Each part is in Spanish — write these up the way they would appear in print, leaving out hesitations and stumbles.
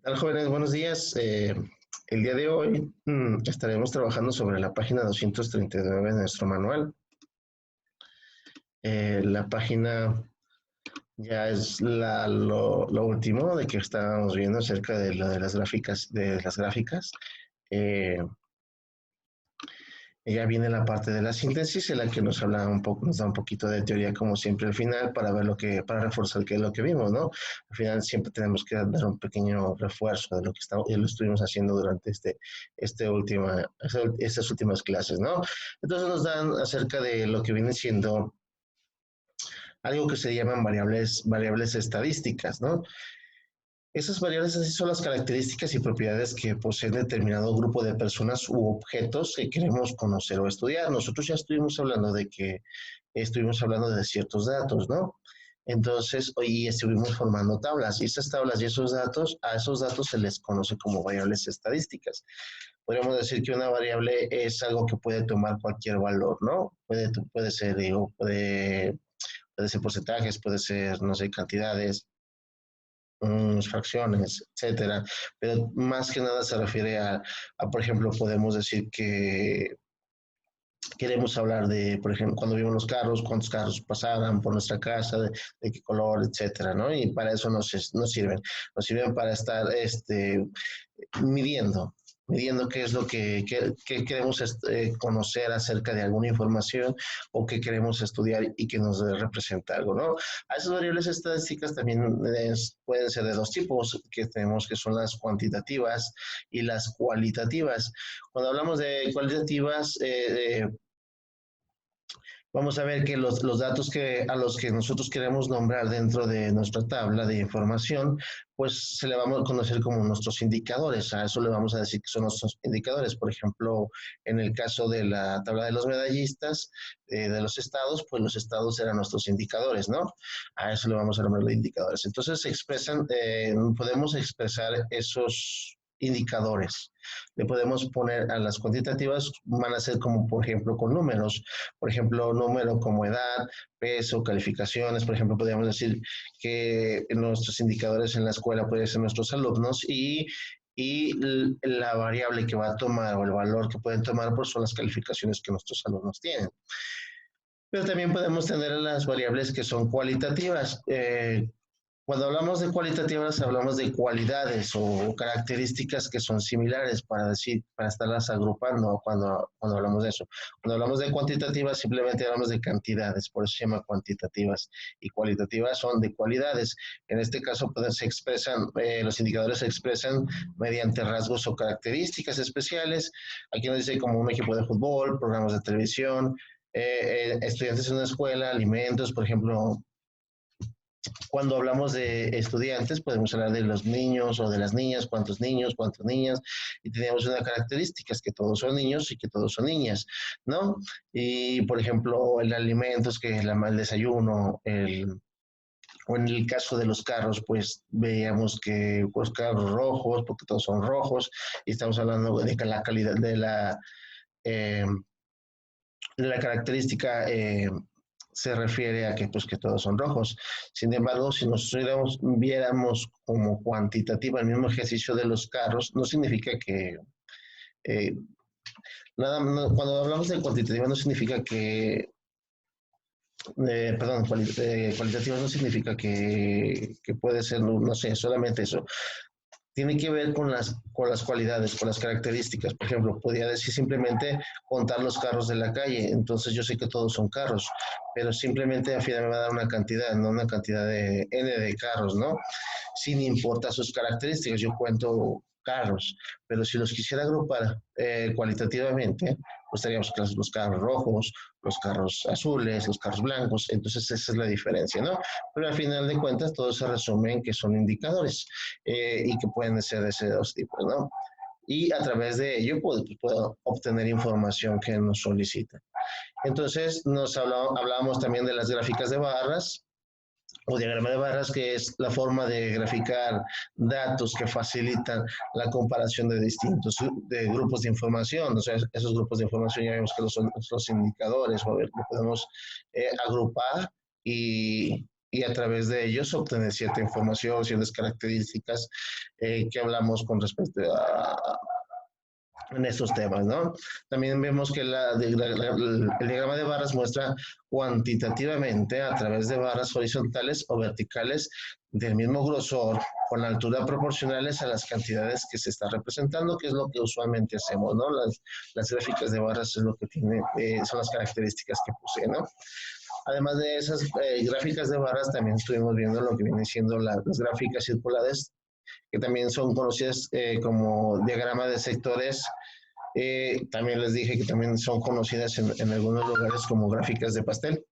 Tal, jóvenes? Buenos días. El día de hoy estaremos trabajando sobre la página 239 de nuestro manual. La página ya es lo último de que estábamos viendo acerca de lo de las gráficas. Eh, Ya viene la parte de la síntesis en la que nos habla un poco, nos da un poquito de teoría como siempre al final para ver para reforzar qué es lo que vimos, ¿no? Al final siempre tenemos que dar un pequeño refuerzo de lo que lo estuvimos haciendo durante estas últimas clases, ¿no? Entonces nos dan acerca de lo que viene siendo algo que se llaman variables estadísticas, ¿no? Esas variables así son las características y propiedades que poseen determinado grupo de personas u objetos que queremos conocer o estudiar. Nosotros ya estuvimos hablando de ciertos datos, ¿no? Entonces, hoy estuvimos formando tablas y esas tablas y a esos datos se les conoce como variables estadísticas. Podríamos decir que una variable es algo que puede tomar cualquier valor, ¿no? Puede ser, puede ser porcentajes, puede ser, no sé, cantidades, fracciones, etcétera. Pero más que nada se refiere por ejemplo, podemos decir que queremos hablar de, por ejemplo, cuando vimos los carros, cuántos carros pasaban por nuestra casa, de qué color, etcétera, ¿no? Y para eso nos sirven. Nos sirven para estar midiendo, midiendo qué es lo que queremos conocer acerca de alguna información o qué queremos estudiar y que nos representa algo, ¿no? A esas variables estadísticas también pueden ser de dos tipos que tenemos, que son las cuantitativas y las cualitativas. Cuando hablamos de cualitativas, vamos a ver que los datos a los que nosotros queremos nombrar dentro de nuestra tabla de información, pues se le vamos a conocer como nuestros indicadores. A eso le vamos a decir que son nuestros indicadores. Por ejemplo, en el caso de la tabla de los medallistas de los estados, pues los estados eran nuestros indicadores, ¿no? A eso le vamos a nombrar los indicadores. Entonces podemos expresar esos indicadores. Le podemos poner a las cuantitativas, van a ser como, por ejemplo, con números. Por ejemplo, número como edad, peso, calificaciones. Por ejemplo, podríamos decir que nuestros indicadores en la escuela pueden ser nuestros alumnos y la variable que va a tomar o el valor que pueden tomar pues son las calificaciones que nuestros alumnos tienen. Pero también podemos tener las variables que son cualitativas. Cuando hablamos de cualitativas, hablamos de cualidades o características que son similares para estarlas agrupando cuando hablamos de eso. Cuando hablamos de cuantitativas, simplemente hablamos de cantidades, por eso se llama cuantitativas. Y cualitativas son de cualidades. En este caso, pues, los indicadores se expresan mediante rasgos o características especiales. Aquí nos dice como un equipo de fútbol, programas de televisión, estudiantes en una escuela, alimentos, por ejemplo. Cuando hablamos de estudiantes, podemos hablar de los niños o de las niños, cuántas niñas, y tenemos una característica, es que todos son niños y que todos son niñas, ¿no? Y, por ejemplo, el alimentos, que es el desayuno, o en el caso de los carros, pues veíamos que los carros rojos, porque todos son rojos, y estamos hablando de la calidad eh, de la característica se refiere a que, pues, que todos son rojos. Sin embargo, si nosotros viéramos como cuantitativa el mismo ejercicio de los carros, no significa que, eh, cuando hablamos de cuantitativa no significa perdón, cualitativa no significa que puede ser, no sé, solamente eso. Tiene que ver con las cualidades, con las características. Por ejemplo, podría decir simplemente contar los carros de la calle. Entonces yo sé que todos son carros, pero simplemente al final me va a dar una cantidad, no una cantidad de N de carros, ¿no? Sin importar sus características. Yo cuento carros, pero si los quisiera agrupar cualitativamente, pues estaríamos los carros rojos, los carros azules, los carros blancos, entonces esa es la diferencia, ¿no? Pero al final de cuentas todo se resume en que son indicadores y que pueden ser de ese dos tipos, ¿no? Y a través de ello puedo obtener información que nos solicita. Entonces hablábamos también de las gráficas de barras, o diagrama de barras, que es la forma de graficar datos que facilitan la comparación de distintos de grupos de información. O sea, esos grupos de información ya vemos que son los indicadores, o lo podemos agrupar y y a través de ellos obtener cierta información, ciertas características que hablamos con respecto a en estos temas, ¿no? También vemos que el diagrama de barras muestra cuantitativamente a través de barras horizontales o verticales del mismo grosor con altura proporcionales a las cantidades que se está representando, que es lo que usualmente hacemos, ¿no? Las gráficas de barras es lo que tiene, son las características que posee, ¿no? Además de esas gráficas de barras, también estuvimos viendo lo que vienen siendo las gráficas circulares, que también son conocidas como diagrama de sectores. También les dije que también son conocidas en algunos lugares como gráficas de pastel.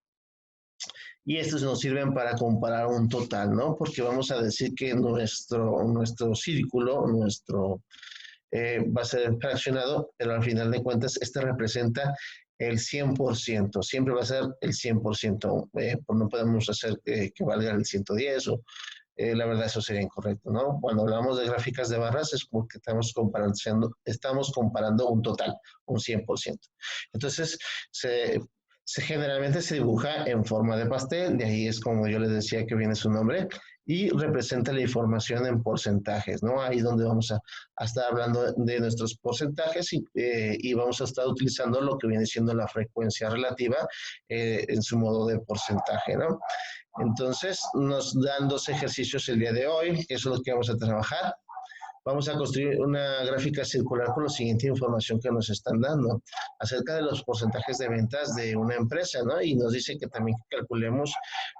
Y estos nos sirven para comparar un total, ¿no? Porque vamos a decir que nuestro círculo, va a ser fraccionado, pero al final de cuentas este representa el 100%, siempre va a ser el 100%, no podemos hacer que valga el 110 o la verdad eso sería incorrecto, ¿no? Cuando hablamos de gráficas de barras es porque estamos comparando un total, un 100%. Entonces, generalmente se dibuja en forma de pastel, de ahí es como yo les decía que viene su nombre, y representa la información en porcentajes, ¿no? Ahí es donde vamos a estar hablando de nuestros porcentajes y vamos a estar utilizando lo que viene siendo la frecuencia relativa en su modo de porcentaje, ¿no? Entonces, nos dan dos ejercicios el día de hoy, que eso es lo que vamos a trabajar. Vamos a construir una gráfica circular con la siguiente información que nos están dando acerca de los porcentajes de ventas de una empresa, ¿no? Y nos dice que también calculemos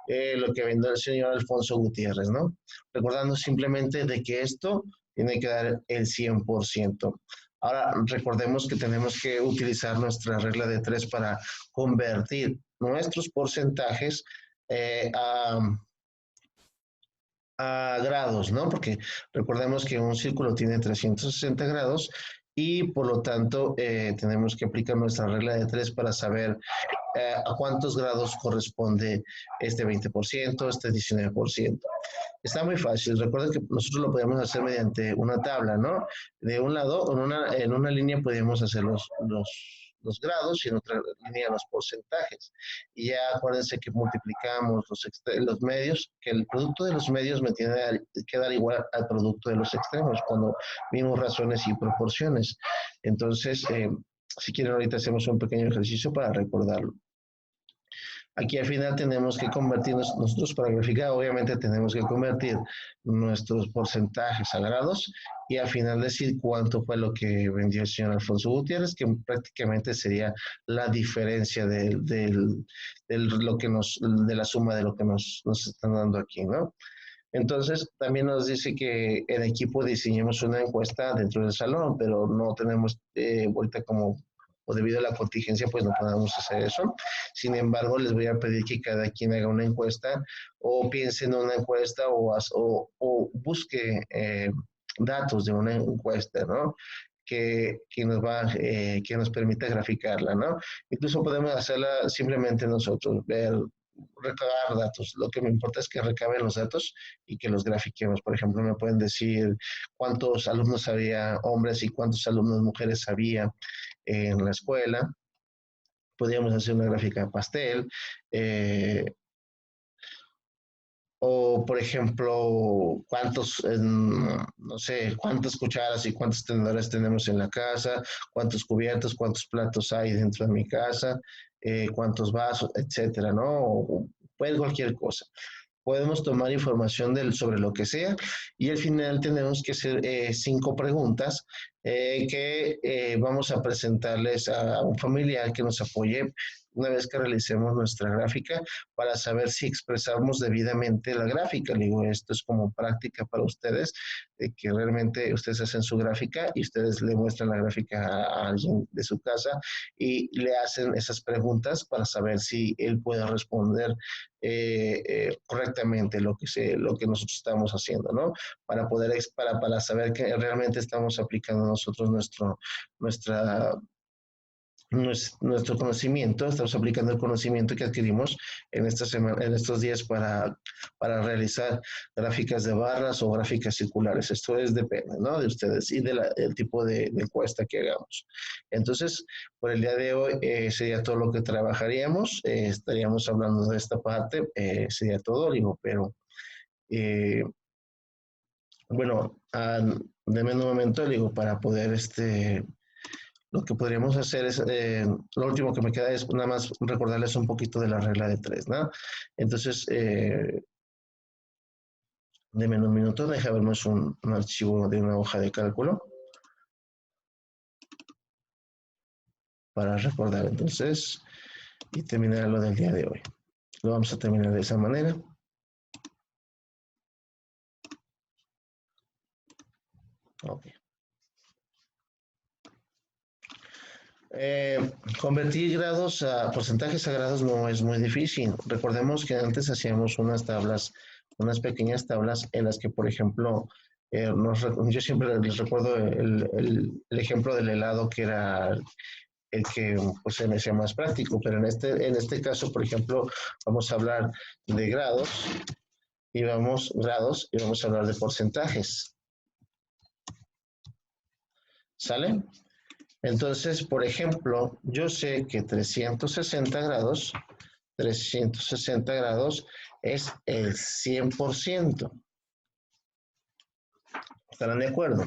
lo que vendió el señor Alfonso Gutiérrez, ¿no? Recordando simplemente de que esto tiene que dar el 100%. Ahora, recordemos que tenemos que utilizar nuestra regla de tres para convertir nuestros porcentajes eh, a, a grados, ¿no? Porque recordemos que un círculo tiene 360 grados y por lo tanto tenemos que aplicar nuestra regla de tres para saber a cuántos grados corresponde este 20%, este 19%. Está muy fácil. Recuerden que nosotros lo podemos hacer mediante una tabla, ¿no? De un lado, en una línea podemos hacer los grados y en otra línea los porcentajes. Y ya acuérdense que multiplicamos los medios, que el producto de los medios me tiene que dar igual al producto de los extremos cuando vimos razones y proporciones. Entonces, si quieren, ahorita hacemos un pequeño ejercicio para recordarlo. Aquí al final tenemos que convertirnos, nosotros para graficar obviamente tenemos que convertir nuestros porcentajes a grados y al final decir cuánto fue lo que vendió el señor Alfonso Gutiérrez, que prácticamente sería la diferencia lo que de la suma de lo que nos están dando aquí, ¿no? Entonces, también nos dice que en equipo diseñemos una encuesta dentro del salón, pero no tenemos vuelta como, o debido a la contingencia, pues no podemos hacer eso. Sin embargo, les voy a pedir que cada quien haga una encuesta o piense en una encuesta o busque datos de una encuesta, ¿no? Que nos permita graficarla, ¿no? Incluso podemos hacerla simplemente nosotros, recabar datos. Lo que me importa es que recaben los datos y que los grafiquemos. Por ejemplo, me pueden decir cuántos alumnos había hombres y cuántos alumnos mujeres había en la escuela. Podríamos hacer una gráfica de pastel. O, por ejemplo, no sé, cuántas cucharas y cuántos tenedores tenemos en la casa, cuántos cubiertos, cuántos platos hay dentro de mi casa, cuántos vasos, etcétera, ¿no? O, pues cualquier cosa. Podemos tomar información sobre lo que sea y al final tenemos que hacer 5 preguntas que vamos a presentarles a un familiar que nos apoye una vez que realicemos nuestra gráfica para saber si expresamos debidamente la gráfica. Le digo, esto es como práctica para ustedes, que realmente ustedes hacen su gráfica y ustedes le muestran la gráfica a alguien de su casa y le hacen esas preguntas para saber si él puede responder correctamente lo que nosotros estamos haciendo, ¿no? Para saber que realmente estamos aplicando nosotros nuestra nuestro conocimiento, estamos aplicando el conocimiento que adquirimos en esta semana, en estos días para realizar gráficas de barras o gráficas circulares. Esto depende, ¿no? De ustedes y del tipo de encuesta que hagamos. Entonces, por el día de hoy sería todo lo que trabajaríamos. Estaríamos hablando de esta parte, sería todo, digo, pero eh, bueno, denme un momento, digo, para poder lo que podríamos hacer es, lo último que me queda es nada más recordarles un poquito de la regla de tres, ¿no? Entonces, denme un minuto, deja vernos un archivo de una hoja de cálculo para recordar entonces y terminar lo del día de hoy. Lo vamos a terminar de esa manera. Ok. Convertir grados a porcentajes a grados no es muy difícil. Recordemos que antes hacíamos unas tablas, unas pequeñas tablas en las que, por ejemplo, yo siempre les recuerdo el ejemplo del helado que era el que pues, se me hacía más práctico, pero en este caso, por ejemplo, vamos a hablar de grados y vamos a hablar de porcentajes. ¿Sale? Entonces, por ejemplo, yo sé que 360 grados es el 100%. ¿Estarán de acuerdo?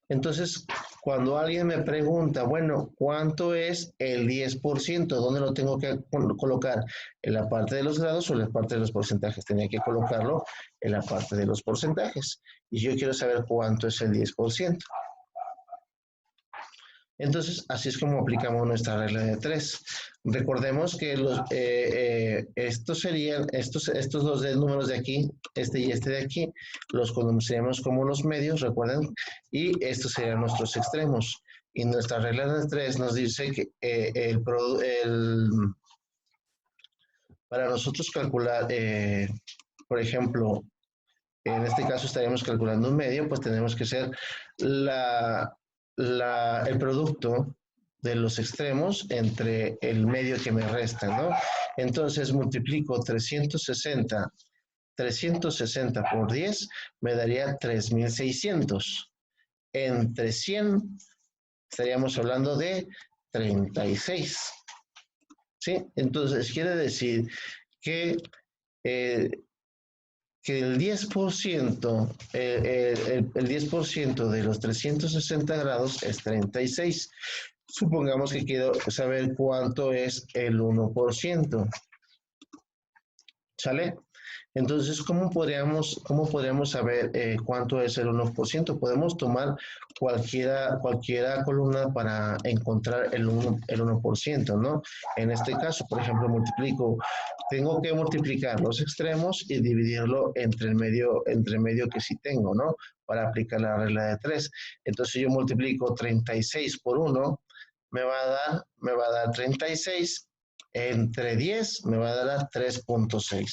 Entonces, cuando alguien me pregunta, bueno, ¿cuánto es el 10%? ¿Dónde lo tengo que colocar? ¿En la parte de los grados o en la parte de los porcentajes? Tenía que colocarlo en la parte de los porcentajes. Y yo quiero saber cuánto es el 10%. Entonces, así es como aplicamos nuestra regla de tres. Recordemos que estos serían, estos dos números de aquí, este y este de aquí, los conoceremos como los medios, recuerden, y estos serían nuestros extremos. Y nuestra regla de tres nos dice que para nosotros calcular, por ejemplo, en este caso estaríamos calculando un medio, pues tenemos que ser el producto de los extremos entre el medio que me resta, ¿no? Entonces multiplico 360 por 10 me daría 3600. Entre 100 estaríamos hablando de 36. ¿Sí? Entonces quiere decir que el 10%, el 10% de los 360 grados es 36. Supongamos que quiero saber cuánto es el 1%. ¿Sale? Entonces, ¿cómo podríamos saber cuánto es el 1%? Podemos tomar cualquiera columna para encontrar el 1%, ¿no? En este caso, por ejemplo, tengo que multiplicar los extremos y dividirlo entre el medio que sí tengo, ¿no? Para aplicar la regla de 3. Entonces, yo multiplico 36 por 1, me va a dar 36, entre 10 me va a dar 3.6.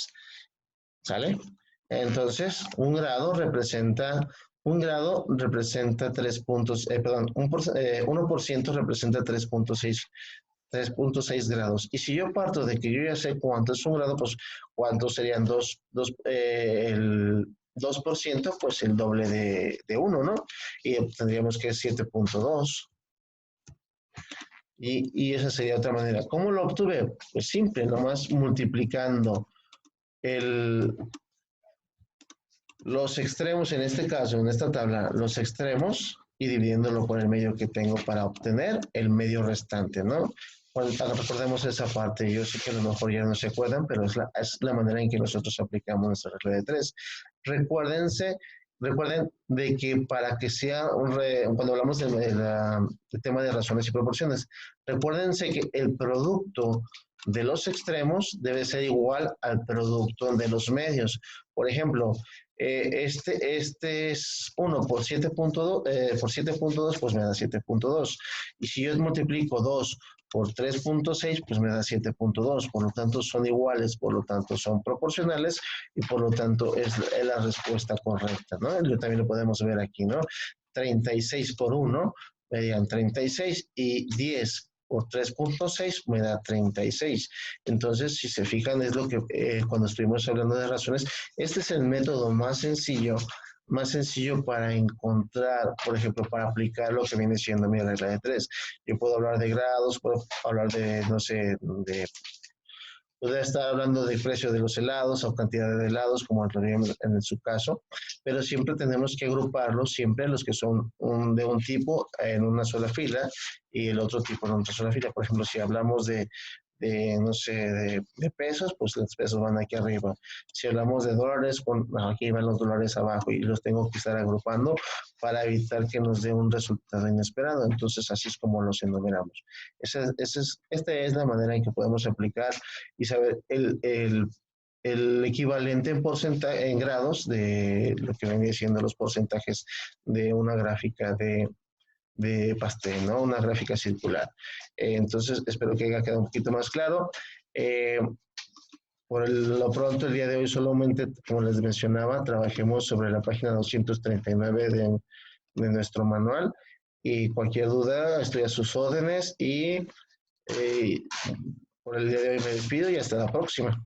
¿Sale? Entonces, un grado representa 3 puntos, perdón, 1% representa 3.6 grados. Y si yo parto de que yo ya sé cuánto es un grado, pues cuántos serían el 2%, pues el doble de 1, ¿no? Y tendríamos que 7.2. Y esa sería otra manera. ¿Cómo lo obtuve? Pues simple, nomás multiplicando los extremos, en este caso, en esta tabla, los extremos y dividiéndolo por el medio que tengo para obtener el medio restante, ¿no? Recordemos esa parte, yo sé que a lo mejor ya no se acuerdan, pero es la manera en que nosotros aplicamos nuestra regla de tres. Recuerden de que para que sea, cuando hablamos del tema de razones y proporciones, recuérdense que el producto de los extremos debe ser igual al producto de los medios. Por ejemplo, este es 1 por 7.2, pues me da 7.2. Y si yo multiplico 2 por 3.6, pues me da 7.2. Por lo tanto, son iguales, por lo tanto, son proporcionales y por lo tanto es la respuesta correcta, ¿no? También lo podemos ver aquí, ¿no? 36 por 1 me darían 36 y 10 por 3.6 me da 36. Entonces, si se fijan, es lo que cuando estuvimos hablando de razones, este es el método más sencillo para encontrar, por ejemplo, para aplicar lo que viene siendo mi regla de tres. Yo puedo hablar de grados, puedo hablar de, no sé, de podría estar hablando del precio de los helados o cantidad de helados, como en su caso, pero siempre tenemos que agruparlos, siempre los que son de un tipo en una sola fila y el otro tipo en otra sola fila. Por ejemplo, si hablamos no sé, de pesos, pues los pesos van aquí arriba. Si hablamos de dólares, aquí van los dólares abajo y los tengo que estar agrupando para evitar que nos dé un resultado inesperado. Entonces, así es como los enumeramos. Esta es la manera en que podemos aplicar y saber el equivalente en porcentaje, en grados de lo que viene siendo los porcentajes de una gráfica de pastel, ¿no? Una gráfica circular. Entonces, espero que haya quedado un poquito más claro. Lo pronto, el día de hoy solamente, como les mencionaba, trabajemos sobre la página 239 de nuestro manual y cualquier duda, estoy a sus órdenes y por el día de hoy me despido y hasta la próxima.